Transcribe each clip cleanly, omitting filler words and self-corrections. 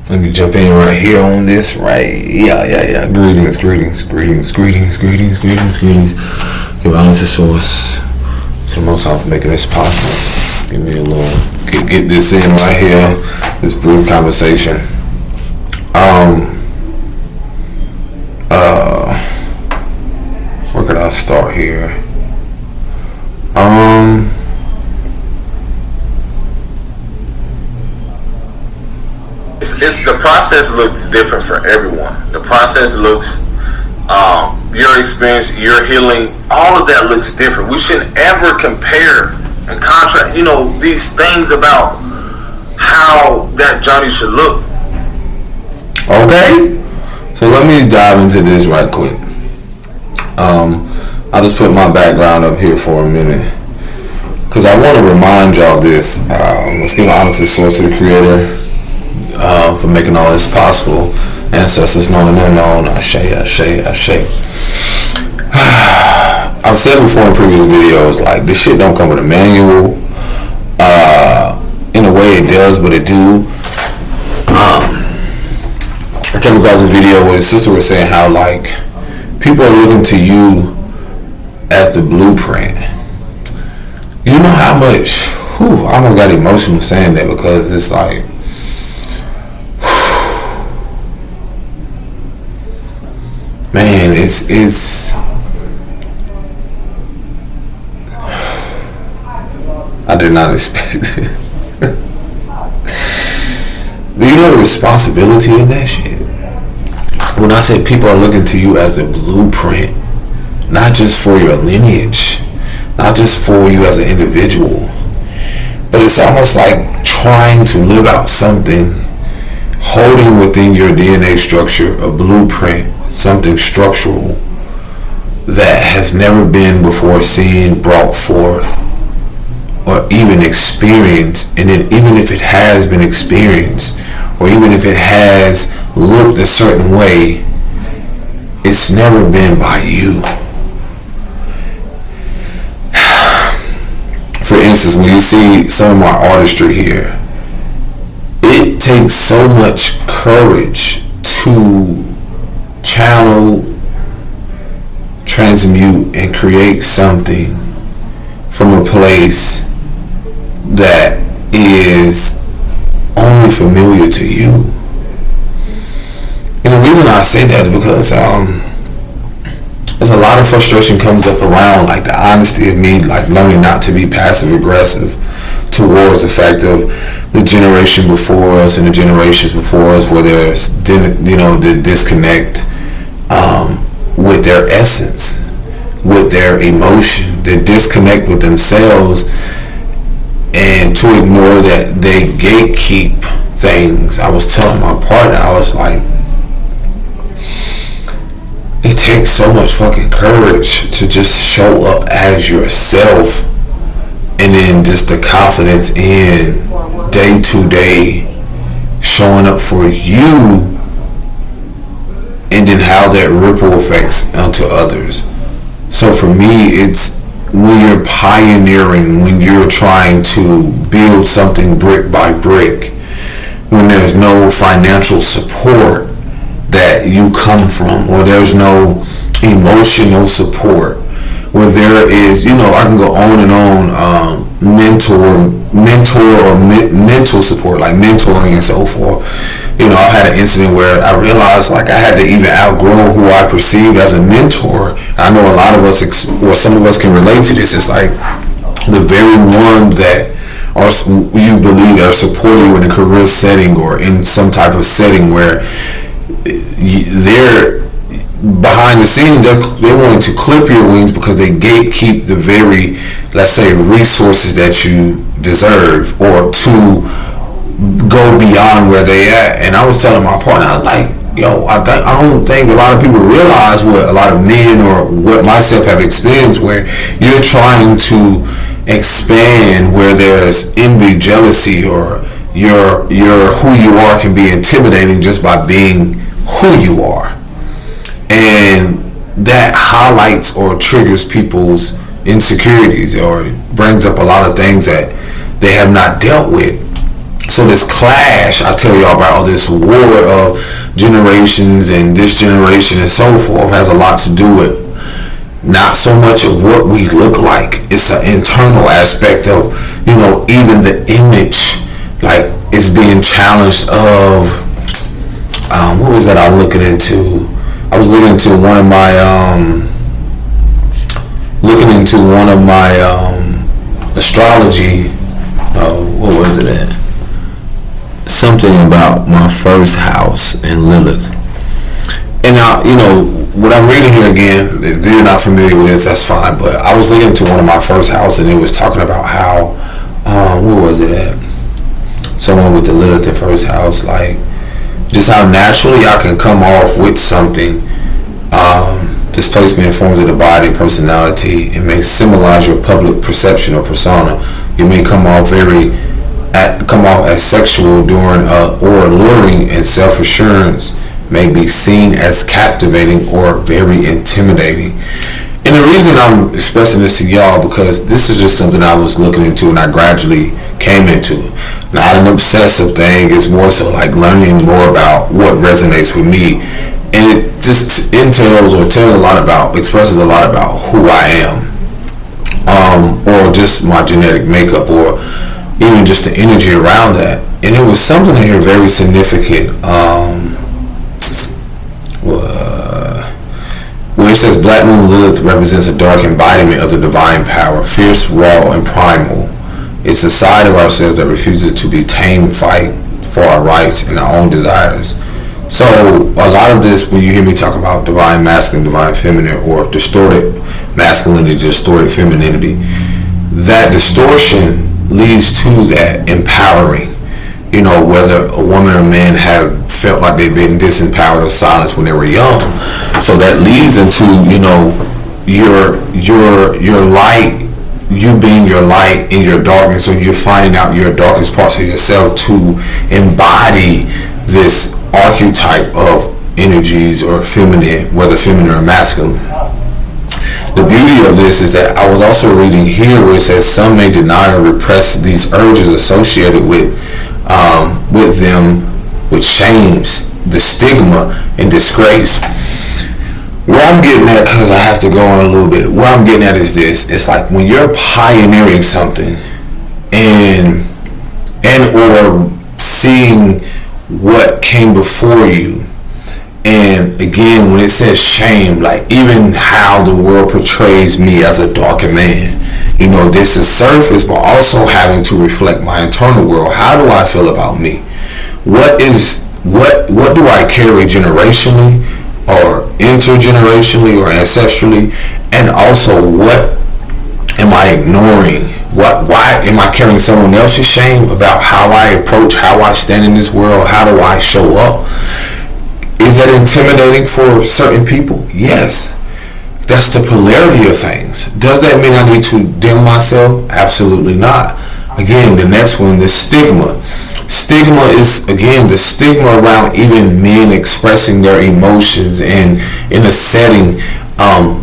Let me jump in right here on this. Right. Yeah. Greetings. Give honor to source, to the Most High for making this possible. Give me a little, get this in right here. This brief conversation. Where could I start here? It's the process looks different for everyone. The process looks, your experience, your healing, all of that looks different. We shouldn't ever compare and contrast, these things about how that journey should look. Okay, so let me dive into this right quick. I'll just put my background up here for a minute, because I want to remind y'all this. Let's give honor to the source, to the creator, for making all this possible. Ancestors known and unknown. Ashe. I've said before in previous videos, like, this shit don't come with a manual. In a way it does, but it do. I came across a video where the sister was saying how, like, people are looking to you as the blueprint. You know how much, I almost got emotional saying that, because it's like, man, it's I did not expect it. You know the responsibility in that shit? When I say people are looking to you as a blueprint, not just for your lineage, not just for you as an individual, but it's almost like trying to live out something, holding within your DNA structure a blueprint, something structural that has never been before seen, brought forth, or even experienced. And then even if it has been experienced, or even if it has looked a certain way, it's never been by you. For instance, when you see some of my artistry here, it takes so much courage to channel, transmute, and create something from a place that is only familiar to you. And the reason I say that is because there's a lot of frustration comes up around, like, the honesty of me, like, learning not to be passive aggressive towards the fact of the generation before us and the generations before us, where there's the disconnect with their essence, with their emotion, the disconnect with themselves, and to ignore that they gatekeep things. I was telling my partner, I was like, it takes so much fucking courage to just show up as yourself, and then just the confidence in day to day showing up for you, and then how that ripple affects onto others. So for me, it's when you're pioneering, when you're trying to build something brick by brick, when there's no financial support that you come from, or there's no emotional support, where there is, I can go on and on, mentor or mental support, like mentoring and so forth. I've had an incident where I realized, like, I had to even outgrow who I perceived as a mentor. I know a lot of us, or some of us, can relate to this. It's like the very ones that you believe are supporting you in a career setting or in some type of setting where they're behind the scenes, they're wanting to clip your wings because they gatekeep the very, let's say, resources that you deserve, or to go beyond where they at. And I was telling my partner, I was like, I don't think a lot of people realize what a lot of men, or what myself, have experienced, where you're trying to expand where there's envy, jealousy, or your who you are can be intimidating just by being who you are. And that highlights or triggers people's insecurities, or brings up a lot of things that they have not dealt with, So this clash, I tell y'all about all this war of generations and this generation and so forth has a lot to do with not so much of what we look like. It's an internal aspect of, even the image, like it's being challenged of, what was that I was looking into? I was looking into one of my astrology, what was it at? Something about my first house in Lilith. And now, what I'm reading here again, if you're not familiar with this, that's fine, but I was looking into one of my first house and it was talking about how, where was it at? Someone with the Lilith in first house, like, just how naturally y'all can come off with something. Displacement forms of the body, personality. It may symbolize your public perception or persona. You may come off as sexual during or alluring, and self-assurance may be seen as captivating or very intimidating. And the reason I'm expressing this to y'all, because this is just something I was looking into and I gradually came into. Not an obsessive thing, it's more so like learning more about what resonates with me. And it just expresses a lot about who I am, or just my genetic makeup, or even just the energy around that. And it was something here very significant, where it says Black Moon Lilith represents a dark embodiment of the divine power, fierce, raw, and primal. It's a side of ourselves that refuses to be tamed, fight for our rights and our own desires. So a lot of this, when you hear me talk about divine masculine, divine feminine, or distorted masculinity, distorted femininity, that distortion leads to that empowering. Whether a woman or man have felt like they've been disempowered or silenced when they were young. So that leads into, your light, you being your light in your darkness, or you're finding out your darkest parts of yourself to embody this archetype of energies, or feminine, whether feminine or masculine. The beauty of this is that I was also reading here where it says some may deny or repress these urges associated with them, with shames, the stigma, and disgrace. Where I'm getting at, because I have to go on a little bit, where I'm getting at is this. It's like when you're pioneering something and or seeing what came before you, and again, when it says shame, like even how the world portrays me as a darker man, this is surface, but also having to reflect my internal world. How do I feel about me? What do I carry generationally, or intergenerationally, or ancestrally? And also, what am I ignoring? Why am I carrying someone else's shame about how I approach, how I stand in this world? How do I show up? Is that intimidating for certain people? Yes. That's the polarity of things. Does that mean I need to dim myself? Absolutely not. Again, the next one, the stigma. Stigma is, again, the stigma around even men expressing their emotions and in a setting,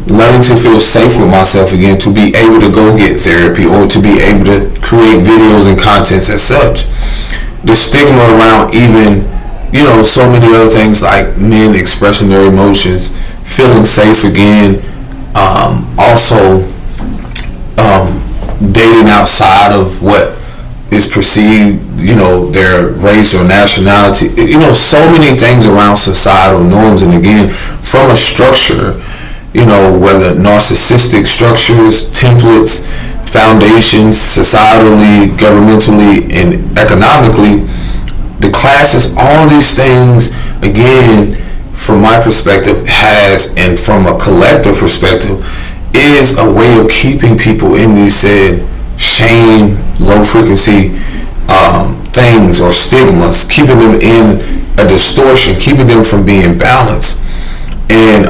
learning to feel safe with myself again, to be able to go get therapy, or to be able to create videos and contents as such. The stigma around even, so many other things like men expressing their emotions, feeling safe again, also dating outside of what is perceived, their race or nationality, so many things around societal norms. And again, from a structure, whether narcissistic structures, templates, foundations, societally, governmentally, and economically, the classes, all these things, again, from my perspective, and from a collective perspective, is a way of keeping people in these said shame, low frequency things or stigmas, keeping them in a distortion, keeping them from being balanced. And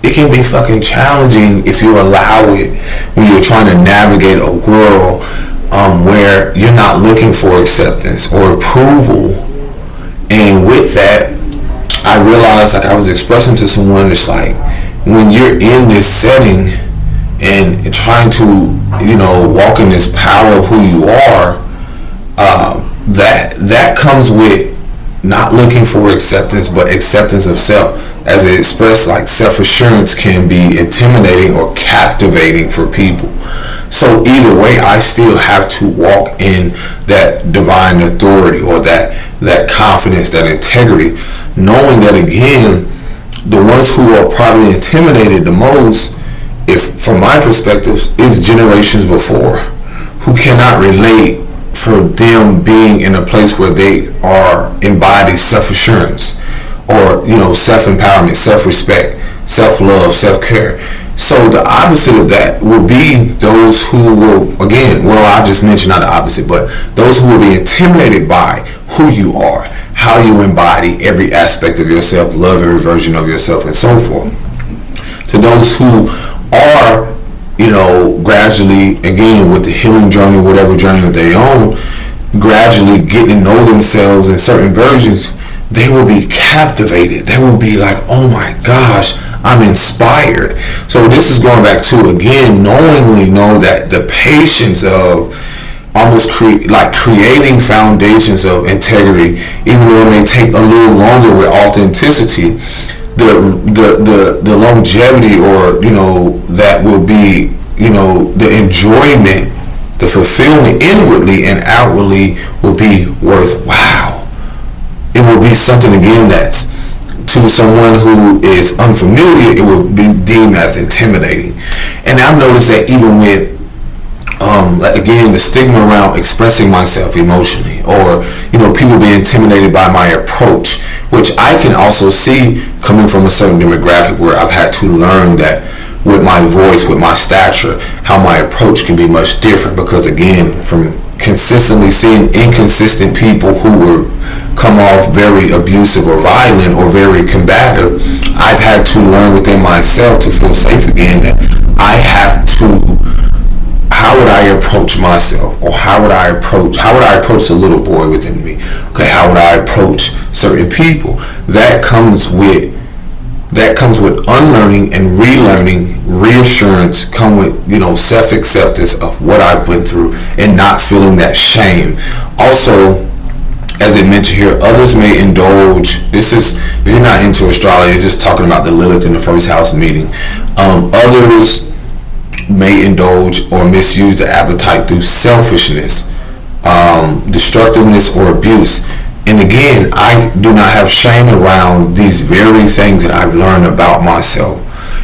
it can be fucking challenging if you allow it, when you're trying to navigate a world where you're not looking for acceptance or approval. And with that, I realized, like I was expressing to someone, it's like when you're in this setting and trying to walk in this power of who you are, that comes with not looking for acceptance, but acceptance of self. As it expressed, like self-assurance can be intimidating or captivating for people. So either way, I still have to walk in that divine authority, or that confidence, that integrity, knowing that, again, the ones who are probably intimidated the most, if from my perspective, is generations before, who cannot relate for them being in a place where they are embodied self-assurance, or self-empowerment, self-respect, self-love, self-care. So the opposite of that will be those who will, again, well, I just mentioned not the opposite, but those who will be intimidated by who you are, how you embody every aspect of yourself, love every version of yourself, and so forth. To those who are, gradually, again, with the healing journey, whatever journey that they own, gradually getting to know themselves in certain versions, they will be captivated. They will be like, oh my gosh, I'm inspired. So this is going back to, again, knowingly know that the patience of almost creating foundations of integrity, even though it may take a little longer with authenticity, the longevity, or that will be the enjoyment, the fulfillment inwardly and outwardly will be worthwhile. It will be something, again, that's, to someone who is unfamiliar, it will be deemed as intimidating. And I've noticed that even with again, the stigma around expressing myself emotionally, or people being intimidated by my approach, which I can also see coming from a certain demographic where I've had to learn that with my voice, with my stature, how my approach can be much different, because, again, from consistently seeing inconsistent people who were come off very abusive or violent or very combative, I've had to learn within myself to feel safe again that I have to, how would I approach myself, or how would I approach the little boy within me? Okay, how would I approach certain people? That comes with unlearning and relearning, reassurance, come with self-acceptance of what I've went through, and not feeling that shame. Also, as they mentioned here, others may indulge. This is, if you're not into astrology, just talking about the Lilith in the first house meeting. Others may indulge or misuse the appetite through selfishness, destructiveness, or abuse. And again, I do not have shame around these very things that I've learned about myself,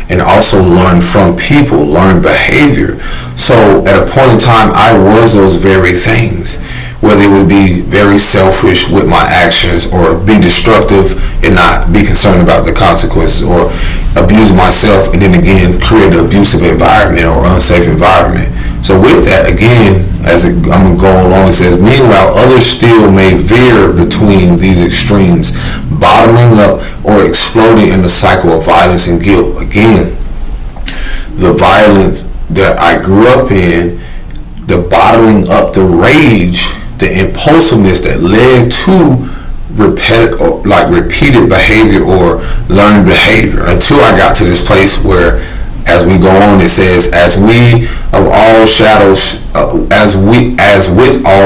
and also learned from people, learned behavior. So at a point in time, I was those very things, whether it would be very selfish with my actions, or be destructive and not be concerned about the consequences, or abuse myself and then again create an abusive environment or unsafe environment. So with that, again, I'm going to go along, it says, meanwhile, others still may veer between these extremes, bottoming up or exploding in the cycle of violence and guilt. Again, the violence that I grew up in, the bottling up, the rage, the impulsiveness that led to repeated behavior or learned behavior, until I got to this place where, as we go on, it says, as with all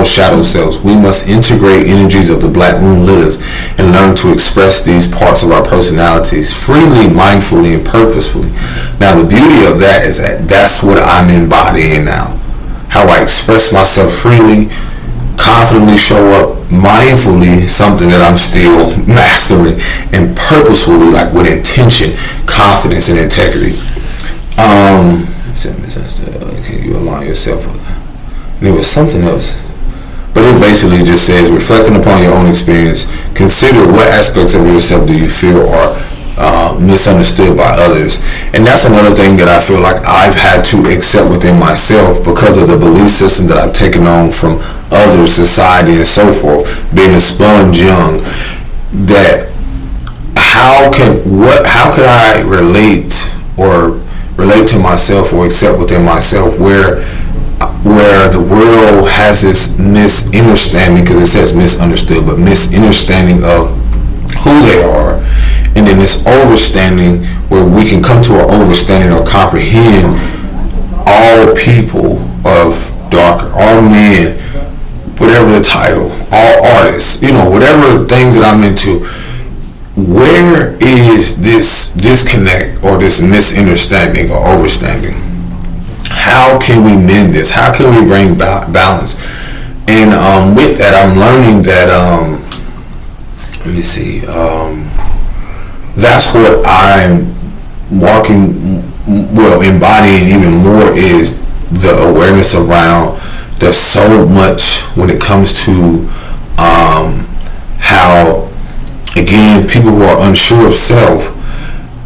shadow selves, we must integrate energies of the Black Moon Lilith and learn to express these parts of our personalities freely, mindfully, and purposefully. Now, the beauty of that is that that's what I'm embodying now. How I express myself freely, confidently show up, mindfully, something that I'm still mastering, and purposefully, like with intention, confidence, and integrity. Okay, you align yourself with that. And it was something else, but it basically just says, reflecting upon your own experience, consider what aspects of yourself do you feel are misunderstood by others. And that's another thing that I feel like I've had to accept within myself, because of the belief system that I've taken on from others, society, and so forth, being a sponge young, that how could I relate to myself, or accept within myself, where the world has this misunderstanding, because it says misunderstood, but misunderstanding of who they are, and then this overstanding, where we can come to an overstanding or comprehend all people all men, whatever the title, all artists, whatever things that I'm into, where is this disconnect or this misunderstanding or overstanding? How can we mend this? How can we bring balance? And with that, I'm learning that, let me see, that's what I'm embodying even more, is the awareness around there's so much when it comes to how, again, people who are unsure of self,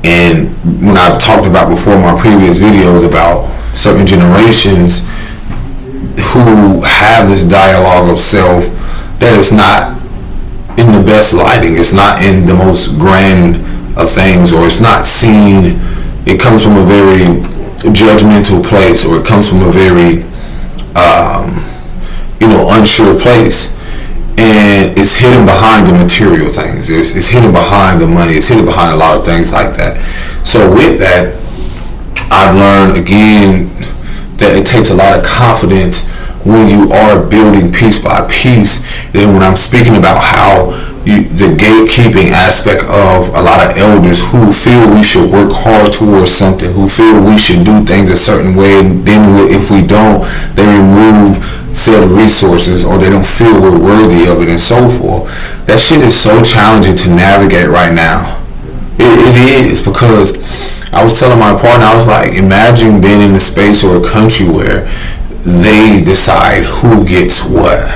and when I've talked about before in my previous videos about certain generations who have this dialogue of self that is not in the best lighting, it's not in the most grand of things, or it's not seen, it comes from a very judgmental place, or it comes from a very unsure place, and it's hidden behind the material things, it's hidden behind the money, it's hidden behind a lot of things like that. So with that, I've learned again that it takes a lot of confidence when you are building piece by piece. Then when I'm speaking about how the gatekeeping aspect of a lot of elders who feel we should work hard towards something, who feel we should do things a certain way, and then if we don't, they remove said resources, or they don't feel we're worthy of it, and so forth. That shit is so challenging to navigate right now. It is, because I was telling my partner, I was like, imagine being in a space or a country where they decide who gets what,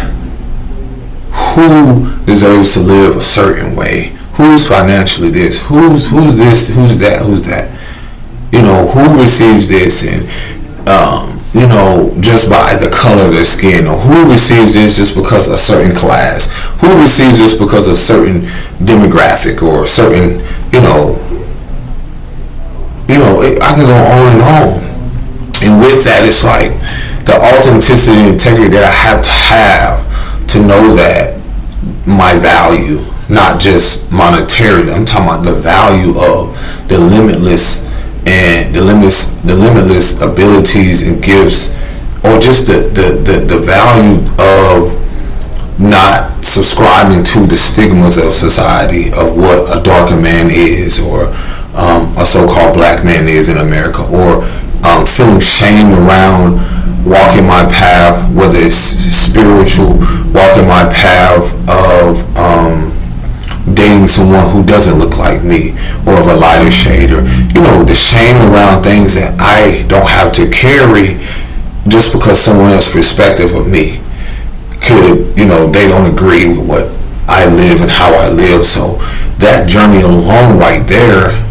who deserves to live a certain way, who's financially this, who's this, who's that, who receives this, and just by the color of their skin, or who receives this just because of a certain class, who receives this because of a certain demographic, or a certain, I can go on and on. And with that, it's like the authenticity and integrity that I have to know that my value, not just monetarily, I'm talking about the value of the limitless and the limitless abilities and gifts, or just the value of not subscribing to the stigmas of society of what a darker man is, or a so-called black man is in America, or feeling shame around walking my path, whether it's spiritual, walking my path of dating someone who doesn't look like me, or of a lighter shade, or the shame around things that I don't have to carry just because someone else's perspective of me could, they don't agree with what I live and how I live. So that journey alone right there,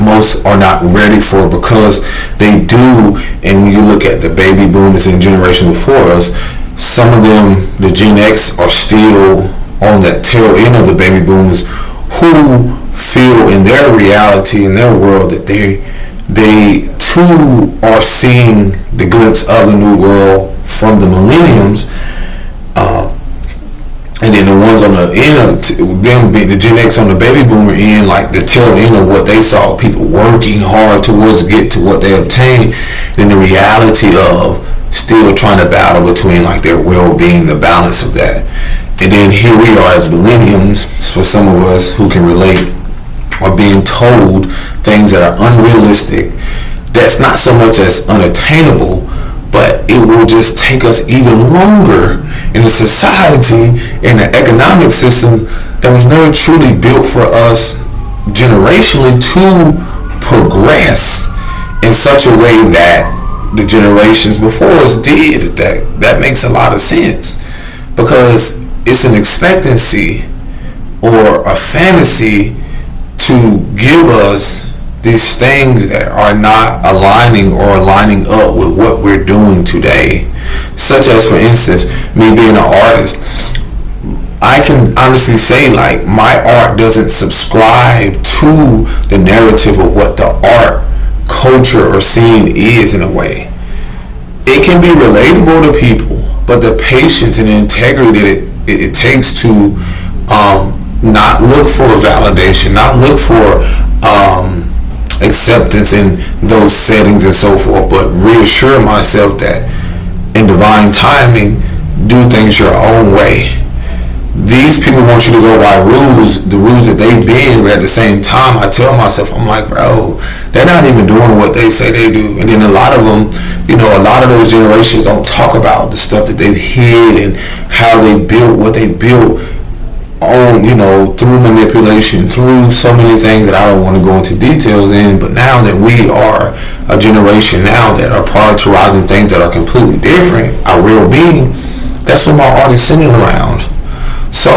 most are not ready for, because they do. And when you look at the baby boomers and generation before us, some of them, the Gen X, are still on that tail end of the baby boomers, who feel in their reality, in their world, that they too are seeing the glimpse of the new world from the millenniums. And then the ones on the end of them, the Gen X on the baby boomer end, like the tail end of what they saw, people working hard towards get to what they obtained, and the reality of still trying to battle between like their well-being, the balance of that. And then here we are as millenniums, for some of us who can relate, are being told things that are unrealistic, that's not so much as unattainable, but it will just take us even longer in a society, in an economic system that was never truly built for us generationally to progress in such a way that the generations before us did. That makes a lot of sense, because it's an expectancy or a fantasy to give us these things that are not aligning up with what we're doing today. Such as, for instance, me being an artist, I can honestly say, like, my art doesn't subscribe to the narrative of what the art culture or scene is in a way. It can be relatable to people, but the patience and the integrity that it takes to not look for validation, not look for acceptance in those settings and so forth, but reassure myself that in divine timing, do things your own way. These people want you to go by rules, the rules that they bend, but at the same time, I tell myself, I'm like, bro, they're not even doing what they say they do. And then a lot of them, a lot of those generations don't talk about the stuff that they've hid and how they built what they built on, through manipulation, through so many things that I don't want to go into details in. But now that we are a generation now that are prioritizing things that are completely different, our real being, that's what my art is centered around. So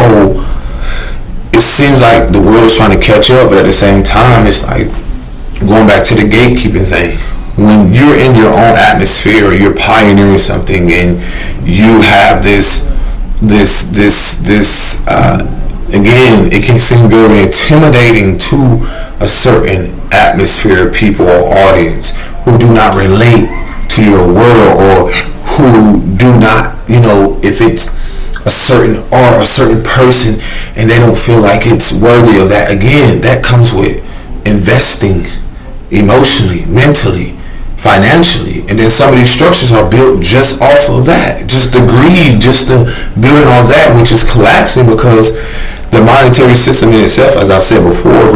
it seems like the world is trying to catch up, but at the same time, it's like going back to the gatekeeping thing. When you're in your own atmosphere, you're pioneering something, and you have this again, it can seem very intimidating to a certain atmosphere of people or audience who do not relate to your world, or who do not, if it's a certain art, a certain person, and they don't feel like it's worthy of that. Again, that comes with investing emotionally, mentally, financially, and then some of these structures are built just off of that, just the greed, just the building off that, which is collapsing because the monetary system in itself, as I've said before,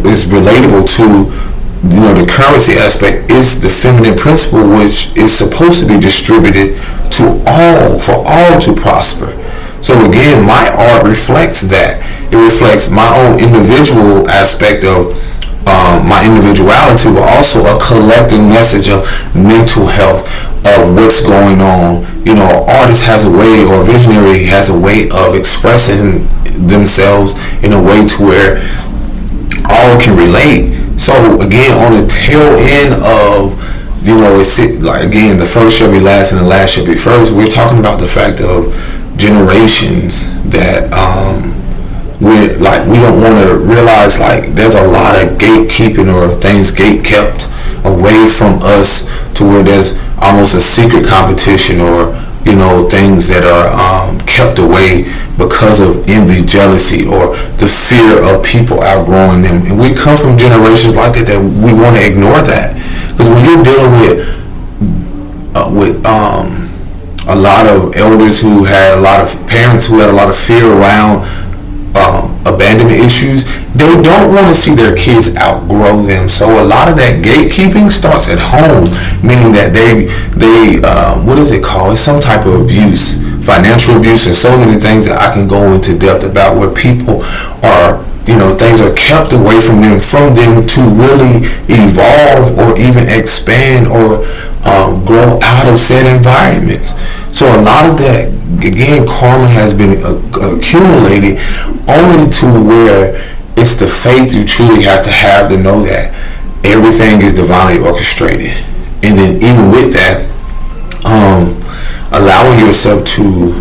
is relatable to the currency aspect. Is the feminine principle, which is supposed to be distributed to all, for all to prosper. So again, my art reflects that. It reflects my own individual aspect of my individuality, but also a collective message of mental health, of what's going on. Artist has a way, or visionary has a way of expressing themselves in a way to where all can relate. So again, on the tail end of, it's like, again, the first shall be last and the last shall be first. We're talking about the fact of generations that we don't want to realize, like, there's a lot of gatekeeping or things gate kept away from us, to where there's almost a secret competition, or things that are kept away because of envy, jealousy, or the fear of people outgrowing them. And we come from generations like that we want to ignore that, because when you're dealing with a lot of elders who had a lot of parents who had a lot of fear around abandonment issues, they don't want to see their kids outgrow them. So a lot of that gatekeeping starts at home, meaning that they what is it called? It's some type of abuse, financial abuse, and so many things that I can go into depth about, where people are, things are kept away from them to really evolve or even expand or grow out of said environments. So a lot of that, again, karma has been accumulated, only to where it's the faith you truly have to know that everything is divinely orchestrated. And then even with that, allowing yourself to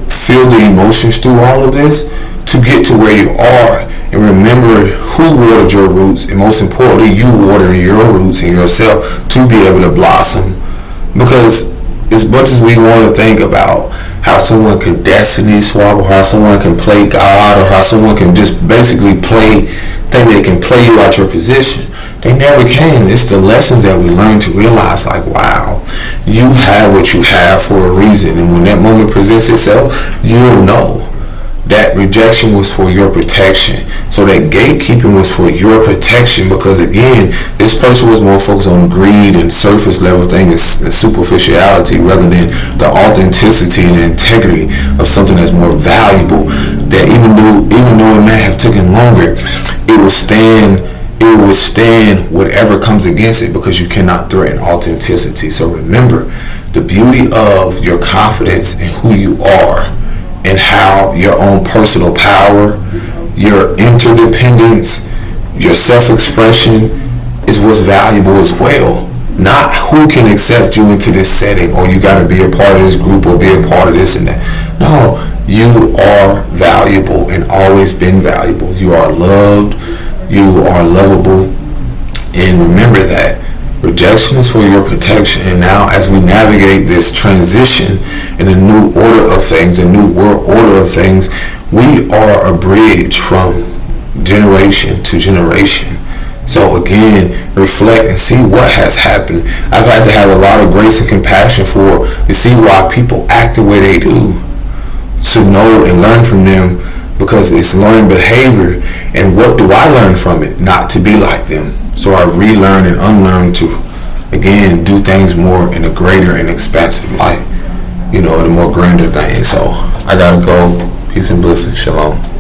feel the emotions through all of this, to get to where you are, and remember who watered your roots, and most importantly, you watering your roots and yourself to be able to blossom. Because as much as we want to think about how someone can destiny swap, or how someone can play God, or how someone can just basically think they can play you out your position, they never can. It's the lessons that we learn to realize, like, wow, you have what you have for a reason, and when that moment presents itself, you'll know that rejection was for your protection. So that gatekeeping was for your protection, because again, this person was more focused on greed and surface level things and superficiality, rather than the authenticity and the integrity of something that's more valuable, that even though it may have taken longer, it will withstand whatever comes against it, because you cannot threaten authenticity. So remember the beauty of your confidence in who you are, and how your own personal power, your interdependence, your self-expression is what's valuable as well. Not who can accept you into this setting, or you got to be a part of this group, or be a part of this and that. No, you are valuable and always been valuable. You are loved, you are lovable, and remember that. Rejection is for your protection. And now, as we navigate this transition in a new order of things, a new world order of things, we are a bridge from generation to generation. So again, reflect and see what has happened. I've had to have a lot of grace and compassion to see why people act the way they do, to know and learn from them, because it's learned behavior. And what do I learn from it? Not to be like them. So I relearn and unlearn to, again, do things more in a greater and expansive light, in a more grander thing. So I gotta go. Peace and blessings. Shalom.